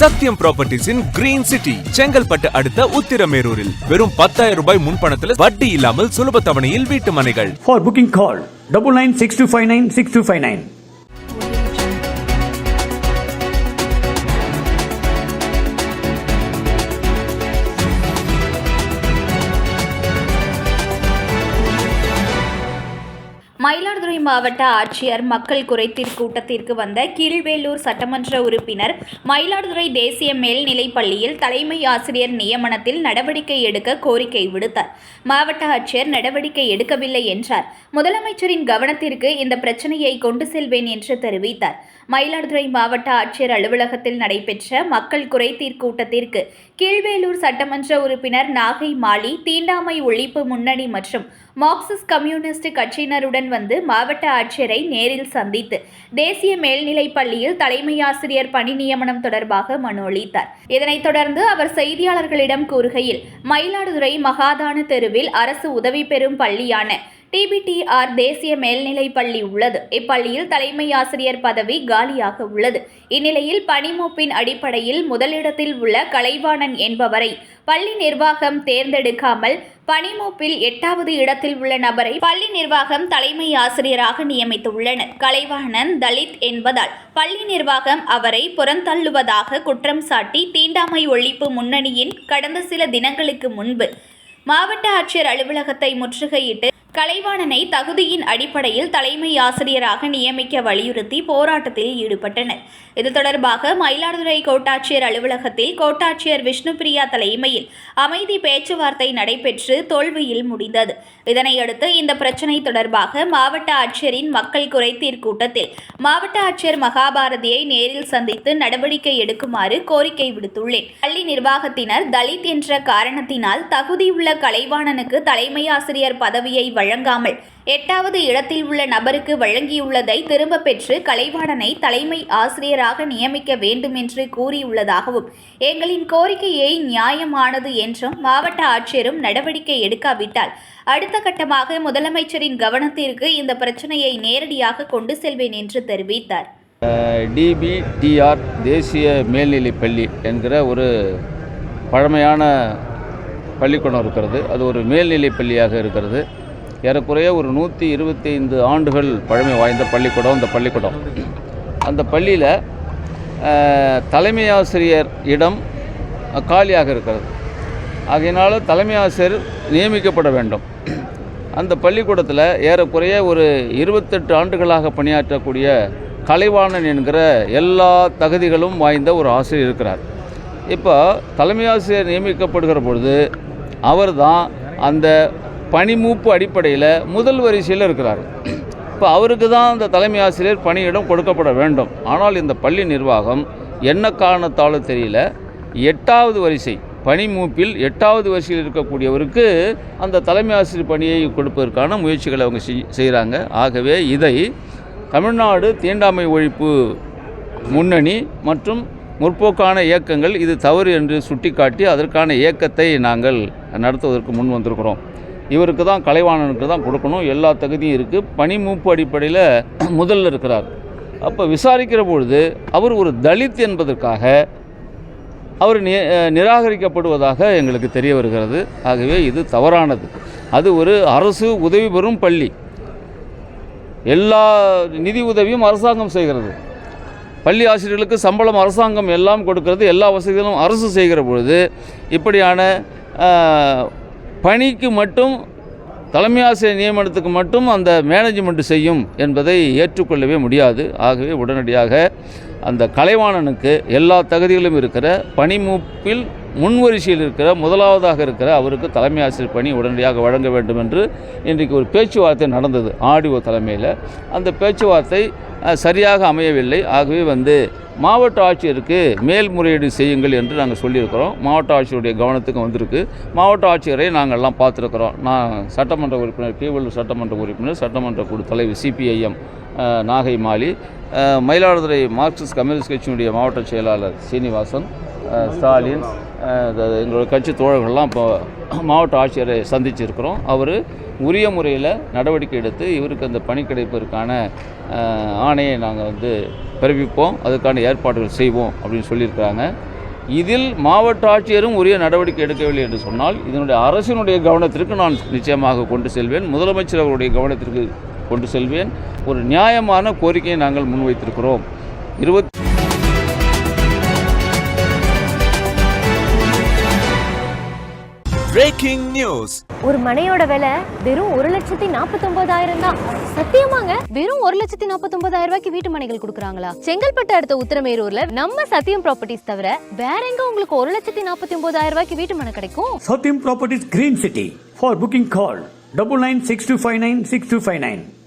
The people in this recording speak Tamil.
சத்யம் ப்ராப்பர்ட்டிஸின் கிரீன் சிட்டி செங்கல்பட்டு அடுத்த உத்திரமேரூரில் வெறும் 10,000 ரூபாய் முன்பணத்தில் வட்டி இல்லாமல் சுலப தவணையில் வீட்டு மனைகள். For booking call 9962596259. மயிலாடுதுறை மாவட்ட ஆட்சியர் மக்கள் குறைதீர் கூட்டத்திற்கு வந்த கீழ்வேலூர் சட்டமன்ற உறுப்பினர் மயிலாடுதுறை தேசிய மேல்நிலைப் பள்ளியில் தலைமை ஆசிரியர் நியமனத்தில் நடவடிக்கை எடுக்க கோரிக்கை விடுத்தார். மாவட்ட ஆட்சியர் நடவடிக்கை எடுக்கவில்லை என்றார். முதலமைச்சரின் கவனத்திற்கு இந்த பிரச்சனையை கொண்டு செல்வேன் என்று தெரிவித்தார். மயிலாடுதுறை மாவட்ட ஆட்சியர் அலுவலகத்தில் நடைபெற்ற மக்கள் குறைதீர் கூட்டத்திற்கு கீழ்வேலூர் சட்டமன்ற உறுப்பினர் நாகை மாலி, தீண்டாமை ஒழிப்பு முன்னணி மற்றும் மார்க்சிஸ்ட் கம்யூனிஸ்ட் கட்சியினருடன் வந்து மாவட்ட ஆட்சியரை நேரில் சந்தித்து தேசிய மேல்நிலைப் பள்ளியில் தலைமை ஆசிரியர் பணி நியமனம் தொடர்பாக மனு அளித்தார். இதனைத் தொடர்ந்து அவர் செய்தியாளர்களிடம் கூறுகையில், மயிலாடுதுறை மகாதான தெருவில் அரசு உதவி பெறும் பள்ளியான TBTR தேசிய மேல்நிலைப் பள்ளி உள்ளது. இப்பள்ளியில் தலைமை ஆசிரியர் பதவி காலியாக உள்ளது. இந்நிலையில் பணிமூப்பின் அடிப்படையில் முதலிடத்தில் உள்ள கலைவாணன் என்பவரை பள்ளி நிர்வாகம் தேர்ந்தெடுக்காமல் பணிமூப்பில் 8வது இடத்தில் உள்ள நபரை பள்ளி நிர்வாகம் தலைமை ஆசிரியராக நியமித்துள்ளனர். கலைவாணன் தலித் என்பதால் பள்ளி நிர்வாகம் அவரை புறந்தள்ளுவதாக குற்றம் சாட்டி தீண்டாமை ஒழிப்பு முன்னணியின் கடந்த சில தினங்களுக்கு முன்பு மாவட்ட ஆட்சியர் அலுவலகத்தை முற்றுகையிட்டு கலைவாணனை தகுதியின் அடிப்படையில் தலைமை ஆசிரியராக நியமிக்க வலியுறுத்தி போராட்டத்தில் ஈடுபட்டனர். இது தொடர்பாக மயிலாடுதுறை கோட்டாட்சியர் அலுவலகத்தில் கோட்டாட்சியர் விஷ்ணுபிரியா தலைமையில் அமைதி பேச்சுவார்த்தை நடைபெற்று தோல்வியில் முடிந்தது. இதனையடுத்து இந்த பிரச்சினை தொடர்பாக மாவட்ட ஆட்சியரின் மக்கள் குறைதீர் கூட்டத்தில் மாவட்ட ஆட்சியர் மகாபாரதியை நேரில் சந்தித்து நடவடிக்கை எடுக்குமாறு கோரிக்கை விடுத்துள்ளேன். பள்ளி நிர்வாகத்தினர் தலித் என்ற காரணத்தினால் தகுதியுள்ள கலைவாணனுக்கு தலைமை ஆசிரியர் பதவியை வழங்காமல் 8வது இடத்தில் உள்ள நபருக்கு வழங்கியுள்ளதை திரும்ப பெற்று கலைவாணனை தலைமை ஆசிரியராக நியமிக்க வேண்டும் என்று கூறியுள்ளதாகவும், எங்களின் கோரிக்கையை நியாயமானது என்றும் மாவட்ட ஆட்சியரும் நடவடிக்கை எடுக்காவிட்டால் அடுத்த கட்டமாக முதலமைச்சரின் கவனத்திற்கு இந்த பிரச்சனையை நேரடியாக கொண்டு செல்வேன் என்று தெரிவித்தார். DBTR தேசிய மேல்நிலைப் பள்ளி என்கிற ஒரு பழமையான பள்ளிக்கூடம் இருக்கிறது. அது ஒரு மேல்நிலைப் பள்ளியாக இருக்கிறது. ஏறக்குறைய ஒரு 125 ஆண்டுகள் பழமை வாய்ந்த பள்ளிக்கூடம் அந்த பள்ளிக்கூடம். அந்த பள்ளியில் தலைமை ஆசிரியர் இடம் காலியாக இருக்கிறது. ஆகையினால் தலைமை ஆசிரியர் நியமிக்கப்பட வேண்டும். அந்த பள்ளிக்கூடத்தில் ஏறக்குறைய ஒரு 28 ஆண்டுகளாக பணியாற்றக்கூடிய கலைவாணன் என்கிற எல்லா தகுதிகளும் வாய்ந்த ஒரு ஆசிரியர் இருக்கிறார். இப்போ தலைமை ஆசிரியர் நியமிக்கப்படுகிற பொழுது அவர் தான் அந்த பணிமூப்பு அடிப்படையில் முதல் வரிசையில் இருக்கிறார். இப்போ அவருக்கு தான் அந்த தலைமை ஆசிரியர் பணியிடம் கொடுக்கப்பட வேண்டும். ஆனால் இந்த பள்ளி நிர்வாகம் என்ன காரணத்தாலும் தெரியல 8வது வரிசை பணிமூப்பில் 8வது வரிசையில் இருக்கக்கூடியவருக்கு அந்த தலைமை ஆசிரியர் பணியை கொடுப்பதற்கான முயற்சிகளை அவங்க செய்கிறாங்க. ஆகவே இதை தமிழ்நாடு தீண்டாமை ஒழிப்பு முன்னணி மற்றும் முற்போக்கான இயக்கங்கள் இது தவறு என்று சுட்டிக்காட்டி அதற்கான இயக்கத்தை நாங்கள் நடத்துவதற்கு முன் வந்திருக்கிறோம். இவருக்கு தான் கலைவாணனுக்கு தான் கொடுக்கணும், எல்லா தகுதியும் இருக்குது, பணிமூப்பு அடிப்படையில் முதல்ல இருக்கிறார். அப்போ விசாரிக்கிற பொழுது அவர் ஒரு தலித் என்பதற்காக அவர் நிராகரிக்கப்படுவதாக எங்களுக்கு தெரிய வருகிறது. ஆகவே இது தவறானது. அது ஒரு அரசு உதவி பெறும் பள்ளி. எல்லா நிதி உதவியும் அரசாங்கம் செய்கிறது. பள்ளி ஆசிரியர்களுக்கு சம்பளம் அரசாங்கம் எல்லாம் கொடுக்கிறது. எல்லா வசதிகளும் அரசு செய்கிற பொழுது இப்படியான பணிக்கு மட்டும் தலைமை ஆசிரியர் நியமனத்துக்கு மட்டும் அந்த மேனேஜ்மெண்ட் செய்யும் என்பதை ஏற்றுக்கொள்ளவே முடியாது. ஆகவே உடனடியாக அந்த கலைவாணனுக்கு எல்லா தகுதிகளும் இருக்கிற பணிமூப்பில் முன்வரிசையில் இருக்கிற முதலாவதாக இருக்கிற அவருக்கு தலைமை ஆசிரியர் பணி உடனடியாக வழங்க வேண்டும் என்று இன்றைக்கு ஒரு பேச்சுவார்த்தை நடந்தது ஆடிஓ தலைமையில். அந்த பேச்சுவார்த்தை சரியாக அமையவில்லை. ஆகவே மாவட்ட ஆட்சியருக்கு மேல்முறையீடு செய்யுங்கள் என்று நாங்கள் சொல்லியிருக்கிறோம். மாவட்ட ஆட்சியருடைய கவனத்துக்கு வந்திருக்கு. மாவட்ட ஆட்சியரை நாங்கள்லாம் பார்த்துருக்குறோம். நான் சட்டமன்ற உறுப்பினர், கீழ்வேலூர் சட்டமன்ற உறுப்பினர், சட்டமன்ற குழு தலைவர் CPIM நாகை மாலி, மயிலாடுதுறை மார்க்சிஸ்ட் கம்யூனிஸ்ட் கட்சியினுடைய மாவட்ட செயலாளர் சீனிவாசன், ஸ்டாலின், எங்களுடைய கட்சி தோழர்கள்லாம் இப்போ மாவட்ட ஆட்சியரை சந்திச்சிருக்கிறோம். அவர் உரிய முறையில் நடவடிக்கை எடுத்து இவருக்கு அந்த பணி கிடைப்பதற்கான ஆணையை நாங்கள் பிறப்பிப்போம், அதுக்கான ஏற்பாடுகள் செய்வோம் அப்படின்னு சொல்லியிருக்கிறாங்க. இதில் மாவட்ட ஆட்சியரும் உரிய நடவடிக்கை எடுக்கவில்லை என்று சொன்னால் இதனுடைய அரசினுடைய கவனத்திற்கு நான் நிச்சயமாக கொண்டு செல்வேன், முதலமைச்சர் அவருடைய கவனத்திற்கு கொண்டு செல்வேன். ஒரு நியாயமான கோரிக்கையை நாங்கள் முன்வைத்திருக்கிறோம். Breaking news. ஒரு மனையோட விலை வெறும் 1,49,000 தான். சத்தியமாங்க? வெறும் 1,49,000 ரூபாய்க்கு வீட்டு மனைகள் கொடுக்குறாங்களா? செங்கல்பட்டு அடுத்த உத்திரமேரூர்ல நம்ம சத்தியம் ப்ராப்பர்ட்டிஸ் தவிர வேற எங்க உங்களுக்கு 1,49,000 ரூபாய்க்கு வீட்டு மனை கிடைக்கும்? Satyam Properties Green City. For booking call 9962596259.